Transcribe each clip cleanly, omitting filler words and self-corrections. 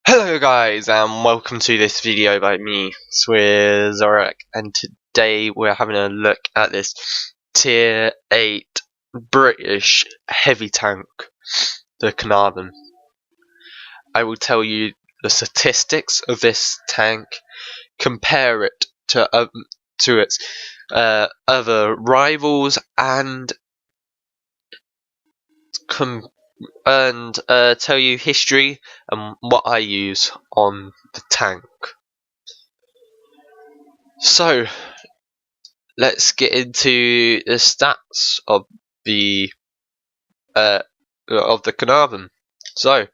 Hello guys and welcome to this video by me, Joe Erickson, and today we're having a look at this Tier 8 British heavy tank, the Caernarvon. I will tell you the statistics of this tank, compare it to its other rivals, and tell you history and what I use on the tank. So let's get into the stats of the Caernarvon. So,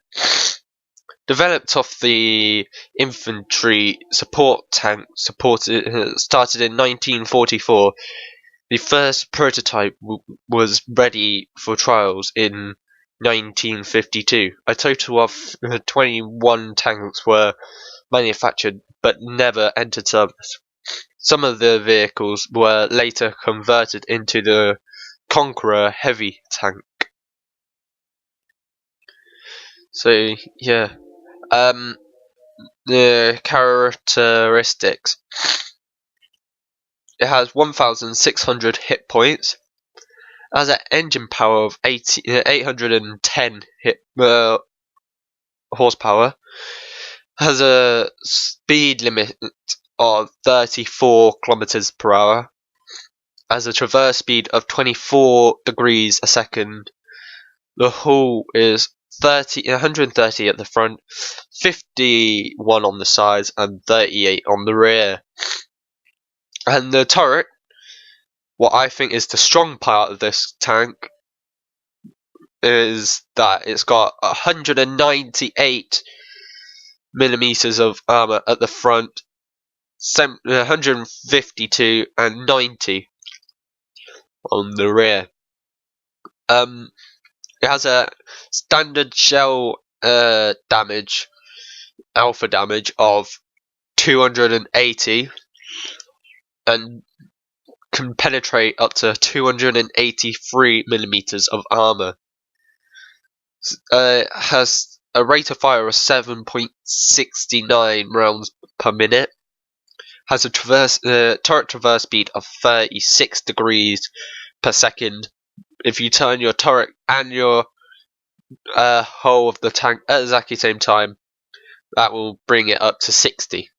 developed off the infantry support tank, started in 1944. The first prototype was ready for trials in 1952. A total of 21 tanks were manufactured but never entered service. Some of the vehicles were later converted into the Conqueror heavy tank. So yeah, the characteristics. It has 1,600 hit points. Has an engine power of 810 horsepower. Has a speed limit of 34 kilometers per hour. Has a traverse speed of 24 degrees a second. The hull is 130 at the front, 51 on the sides, and 38 on the rear. And the turret, what I think is the strong part of this tank, is that it's got 198 millimeters of armor at the front, 152 and 90 on the rear. It has a standard shell damage, alpha damage of 280, and can penetrate up to 283 millimeters of armor. Has a rate of fire of 7.69 rounds per minute. Has a turret traverse speed of 36 degrees per second. If you turn your turret and your hull of the tank at exactly the same time, that will bring it up to 60.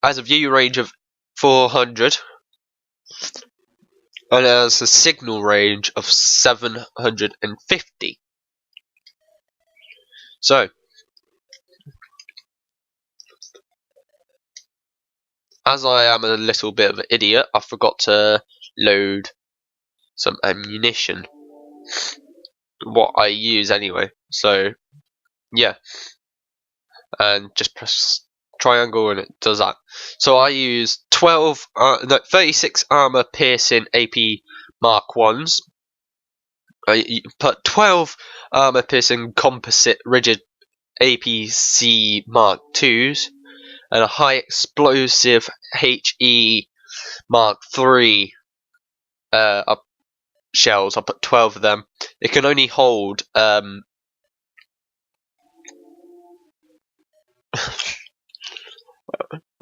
Has a view range of 400, and has a signal range of 750. So, as I am a little bit of an idiot, I forgot to load some ammunition. What I use anyway. So, yeah. And just press triangle and it does that. So I use 36 armor piercing AP Mark 1s. I put 12 armor piercing composite rigid APC Mark 2s. And a high explosive HE Mark 3 shells. I'll put 12 of them. It can only hold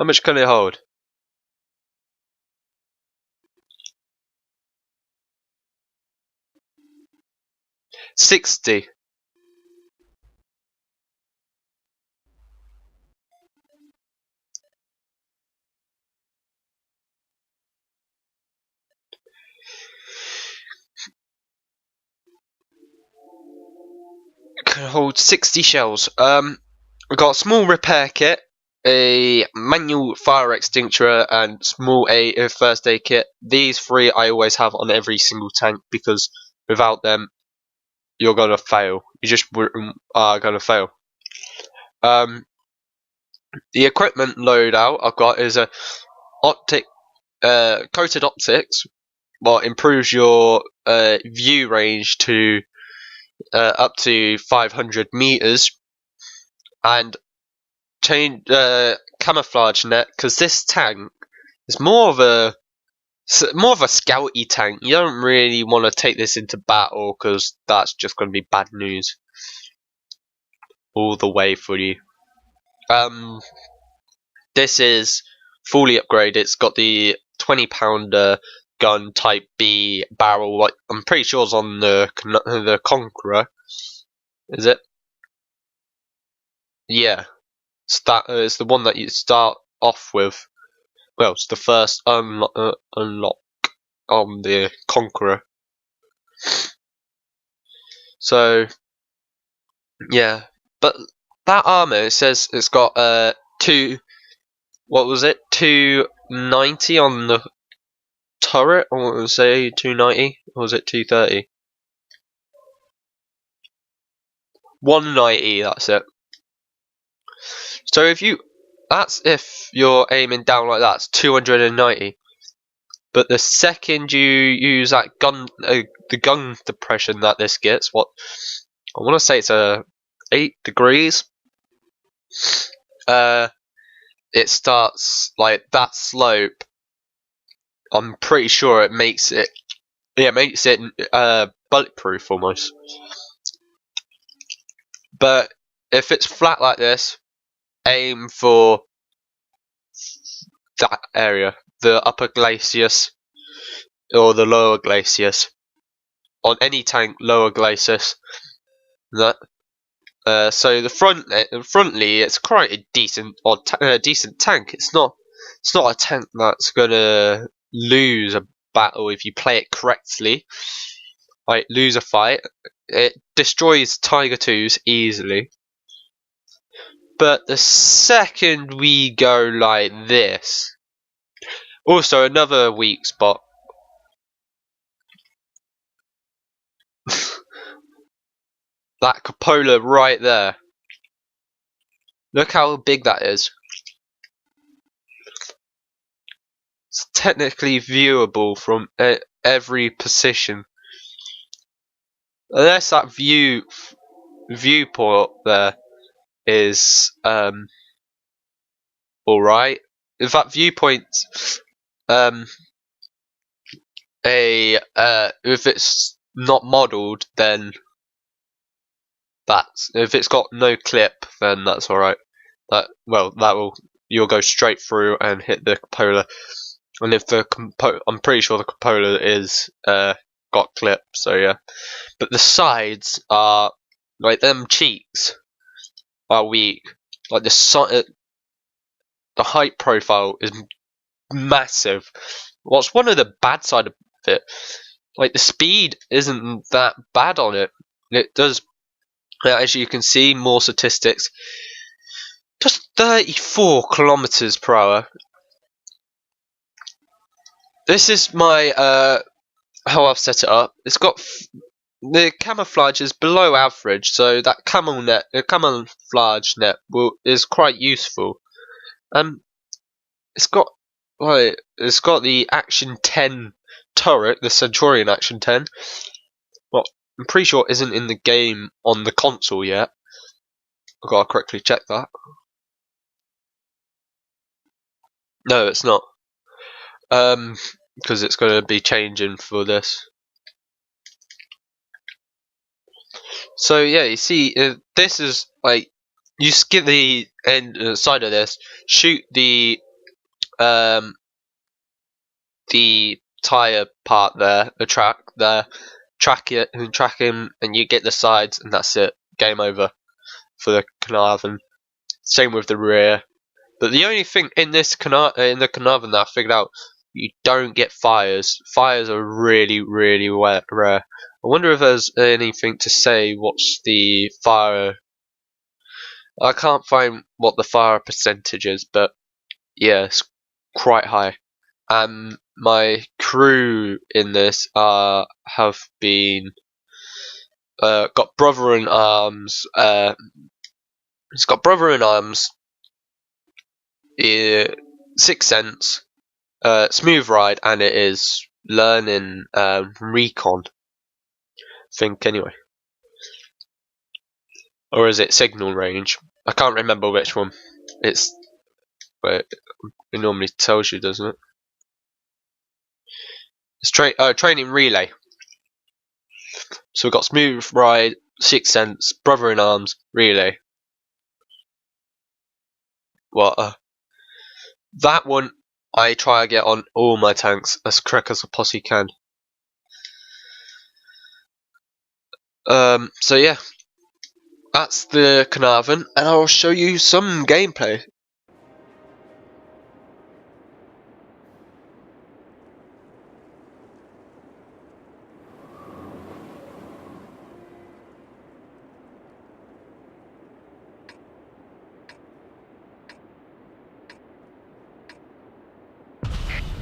how much can it hold? $60. Can hold 60 shells. We've got a small repair kit, a manual fire extinguisher, and small first aid kit. These three I always have on every single tank because without them, you're gonna fail. You just are gonna fail. The equipment loadout I've got is a coated optics. Well, improves your view range to up to 500 meters, and change camouflage net, because this tank is more of a more of a scouty tank. You don't really want to take this into battle because that's just going to be bad news all the way for you. This is fully upgraded. It's got the 20-pounder gun type B barrel. Like I'm pretty sure it's on the Conqueror. Is it? Yeah. It's the one that you start off with. Well, it's the first unlock on the Conqueror. So yeah, but that armor, it says it's got what was it, 290 on the turret, or was it say 290, or was it 230? 190, that's it. So if you're aiming down like that, it's 290. But the second you use that the gun depression that this gets, what I want to say it's 8 degrees. It starts like that slope. I'm pretty sure it makes it, bulletproof almost. But if it's flat like this, aim for that area, the upper glacis or the lower glacis. On any tank, lower glacis. That. So the frontally, it's quite a decent tank. It's not a tank that's gonna lose a battle if you play it correctly. Like lose a fight. It destroys Tiger 2s easily. But the second we go like this, also another weak spot. That cupola right there. Look how big that is. It's technically viewable from every position. Unless that viewport there is alright. If that viewpoint if it's not modelled, then if it's got no clip, then that's alright. You'll go straight through and hit the cupola. And if I'm pretty sure the cupola is got clip, so yeah. But the sides are like them cheeks are weak. Like the height profile is massive. What's one of the bad side of it? Like the speed isn't that bad on it. It does. As you can see, more statistics. Just 34 kilometers per hour. This is my how I've set it up. It's got the camouflage is below average, so that camouflage net is quite useful. It's got the Action 10 turret, the Centurion Action 10. Well, I'm pretty sure it isn't in the game on the console yet. I've got to correctly check that. No, it's not. Because it's going to be changing for this. So yeah, you see, this is like you skip the side of this, shoot the tire part there, the track there, track him, and you get the sides, and that's it. Game over for the Caernarvon. Same with the rear. But the only thing in this in the Caernarvon that I figured out, you don't get fires. Fires are really, really rare. I wonder if there's anything to say what's the fire. I can't find what the fire percentage is, but yeah, it's quite high. My crew in this have been got brother in arms. It's got brother in arms. 6th Sense, smooth ride, and it is learning recon. Think anyway, or is it signal range? I can't remember which one. It normally tells you, doesn't it? It's training relay. So we've got Smooth Ride, Sixth Sense, Brother in Arms, Relay. Well, that one I try to get on all my tanks as quick as I possibly can. So yeah, that's the Caernarvon, and I'll show you some gameplay.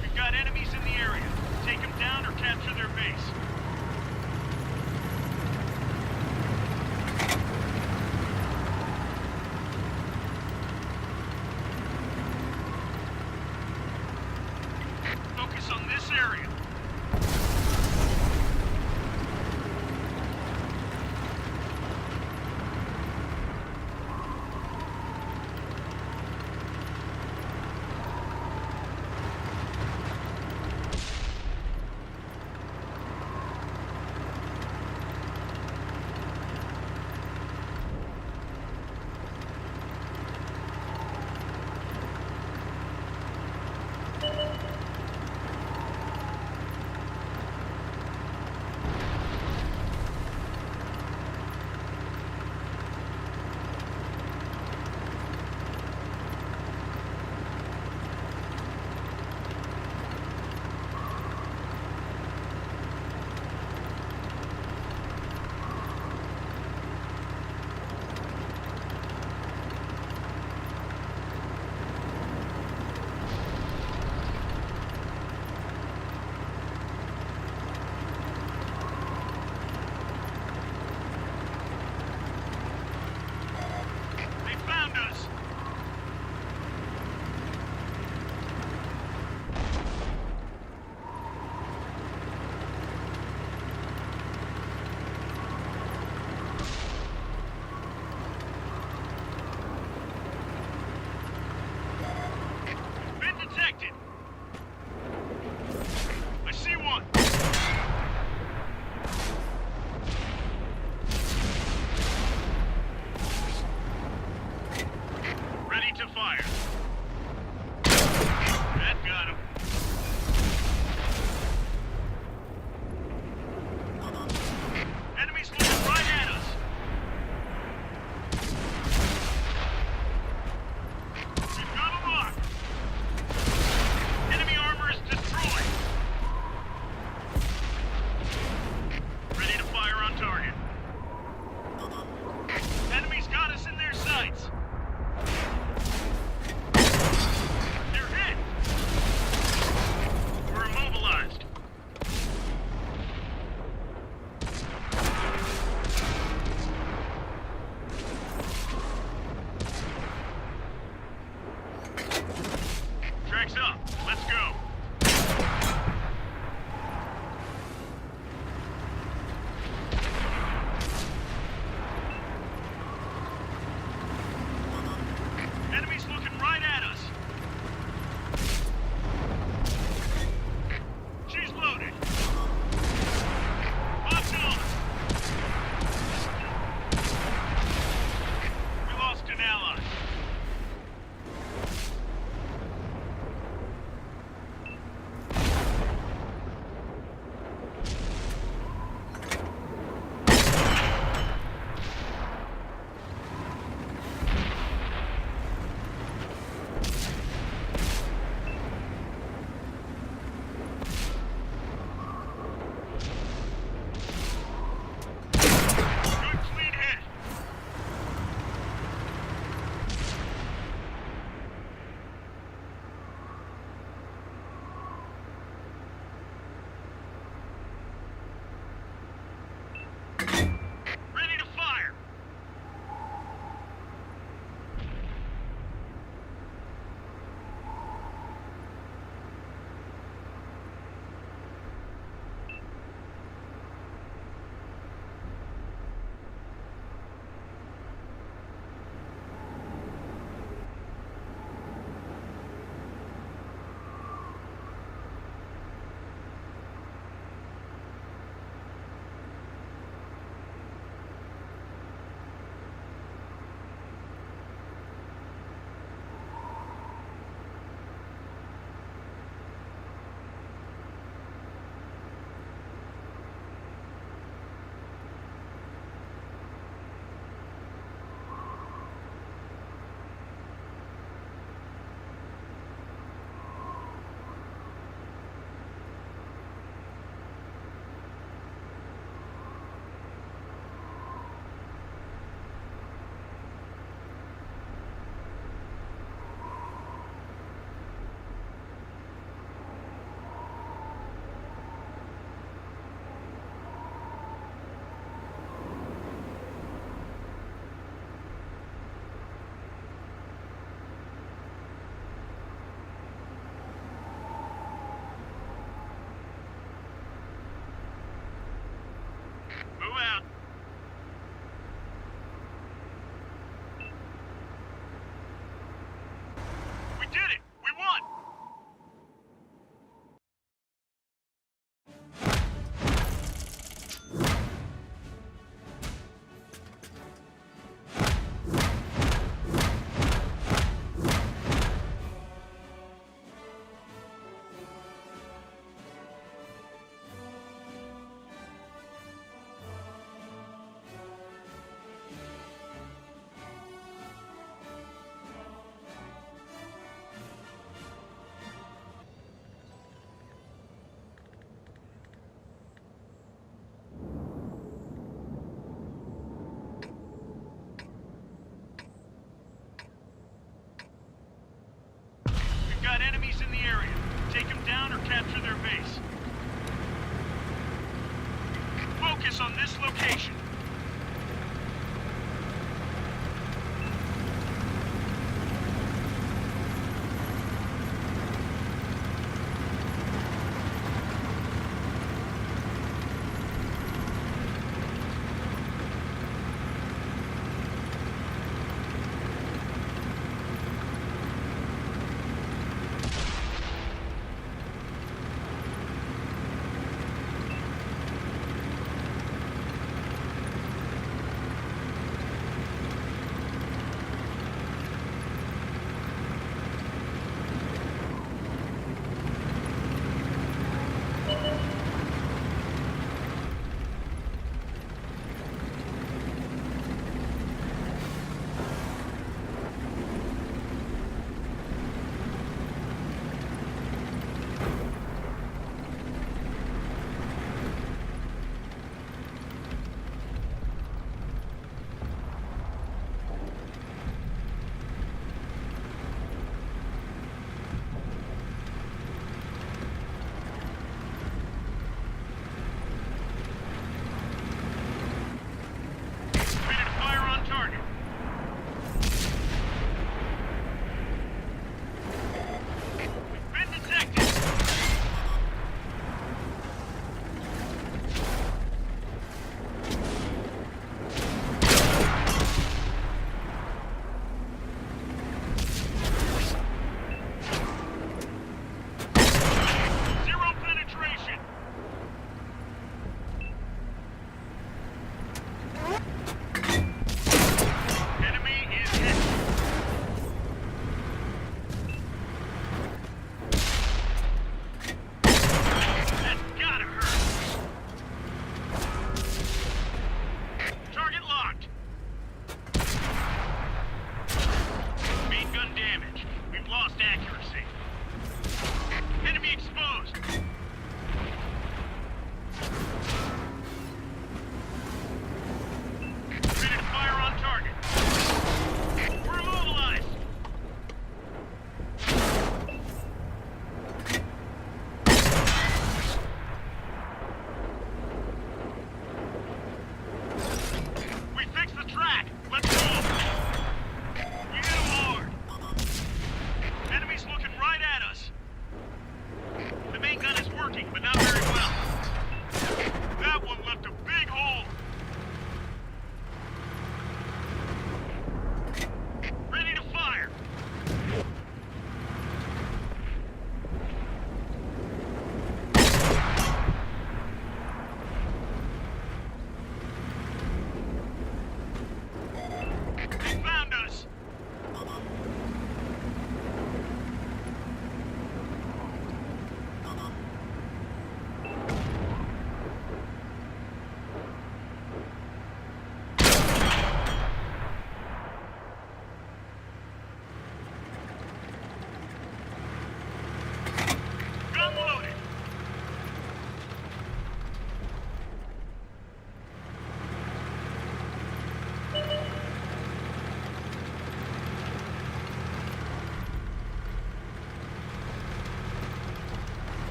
We've got enemies in the area. Take them down or capture their base.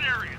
area.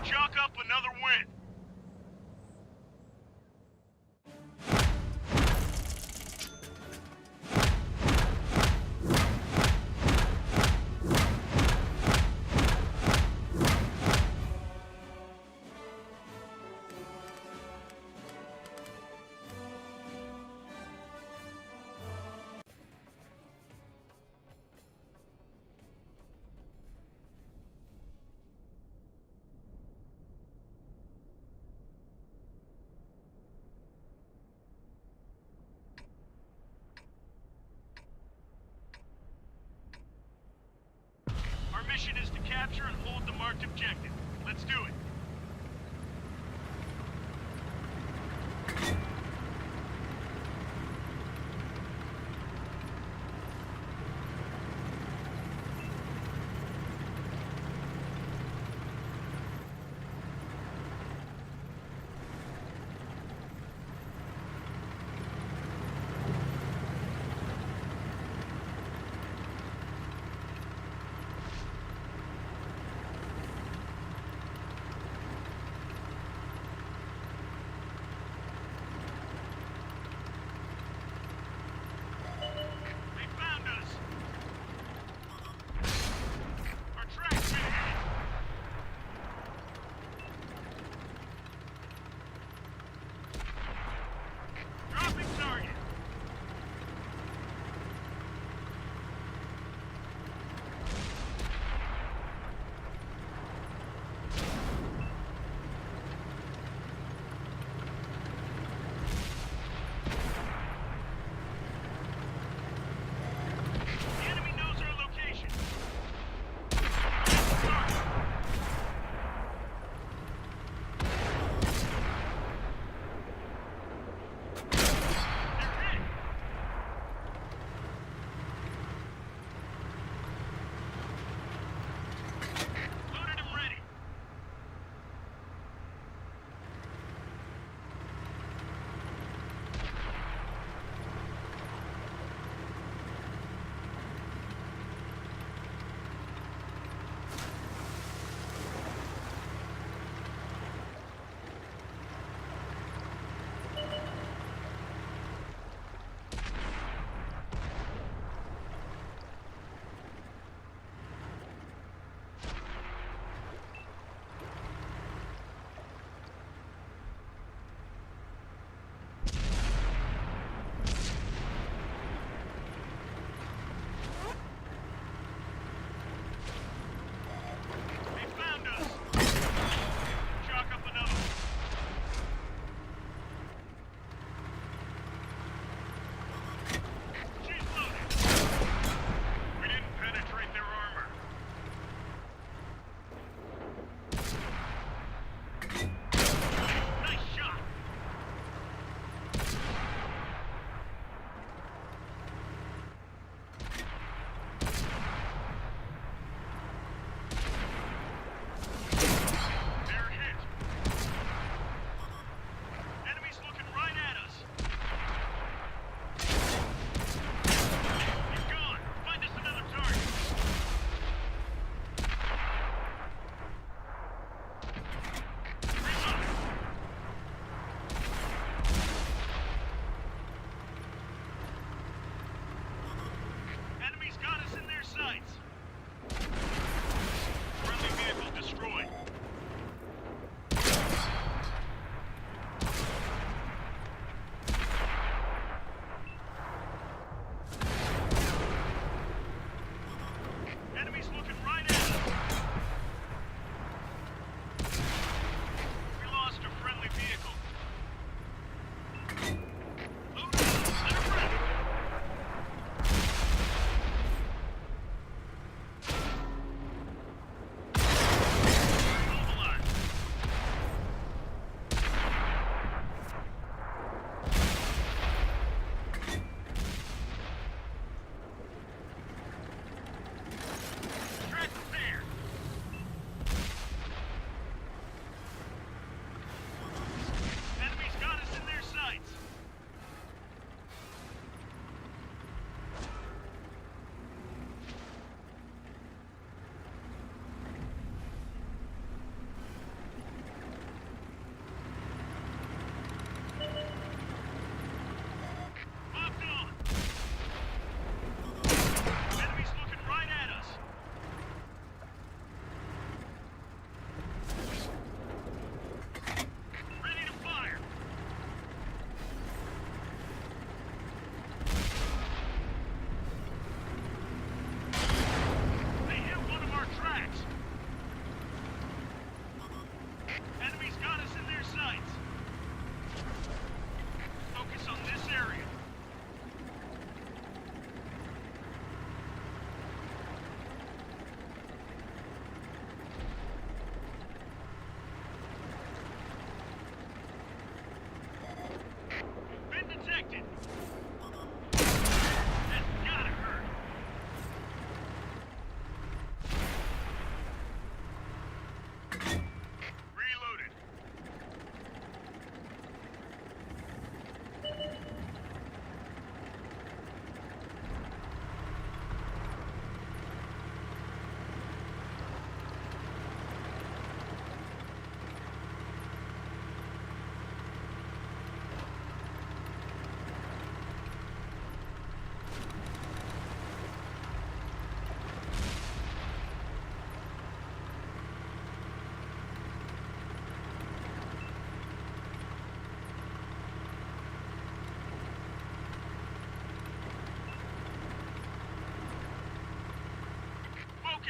Chalk up another win. Our mission is to capture and hold the marked objective. Let's do it.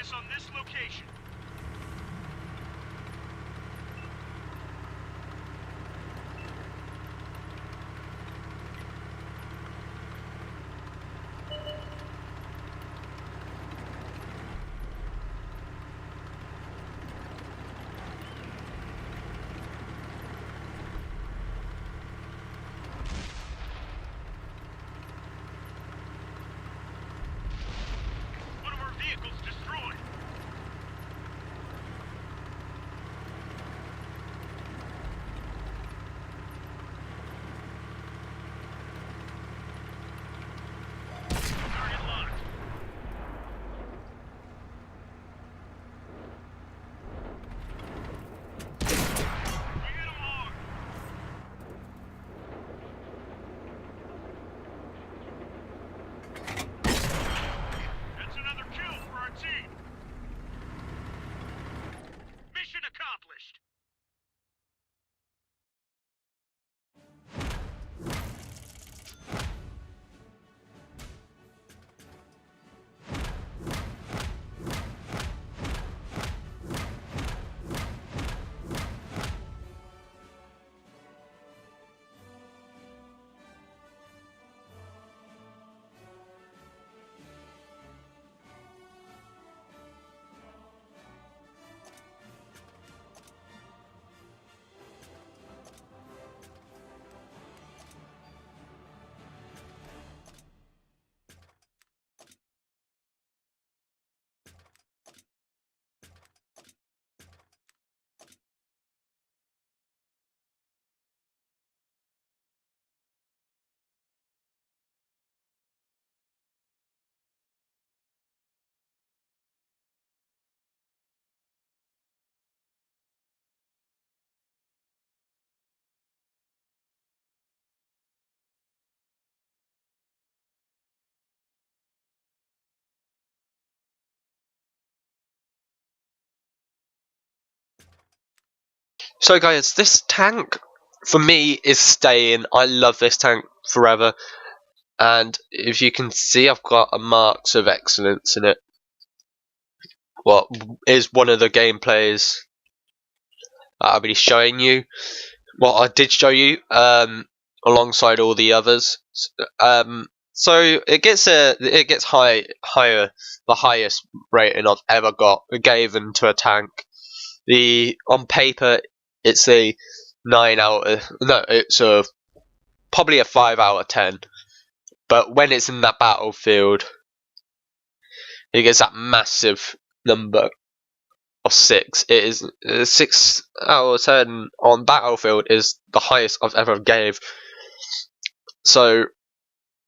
focus on this location. One of our vehicles destroyed. Target locked. We hit 'em hard. That's another kill for our team. Mission accomplished. So guys, this tank for me is staying. I love this tank forever, and if you can see, I've got a marks of excellence in it. What is one of the gameplays that I'll be showing you? What I did show you, alongside all the others. So it gets higher, the highest rating I've ever got given to a tank. On paper, it's a 9 out of no, it's probably a 5 out of 10. But when it's in that battlefield, it gets that massive number of 6. It is 6 out of 10 on battlefield is the highest I've ever gave. So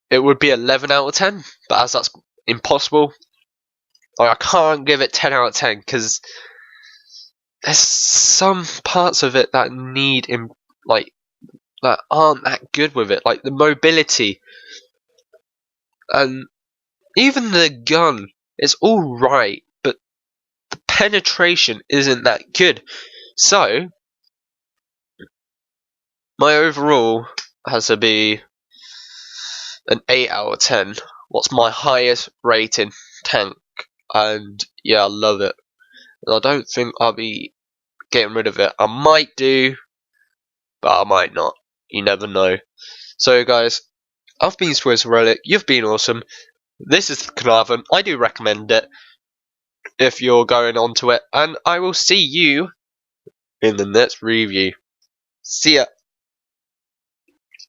it would be 11 out of 10, but as that's impossible, like, I can't give it 10 out of 10 because there's some parts of it that need that aren't that good with it, like the mobility and even the gun is all right, but the penetration isn't that good. So my overall has to be an 8 out of 10. What's my highest rating tank? And yeah, I love it. And I don't think I'll be getting rid of it. I might do, but I might not. You never know. So guys, I've been Swiss Relic. You've been awesome. This is Caernarvon. I do recommend it if you're going onto it, and I will see you in the next review. See ya.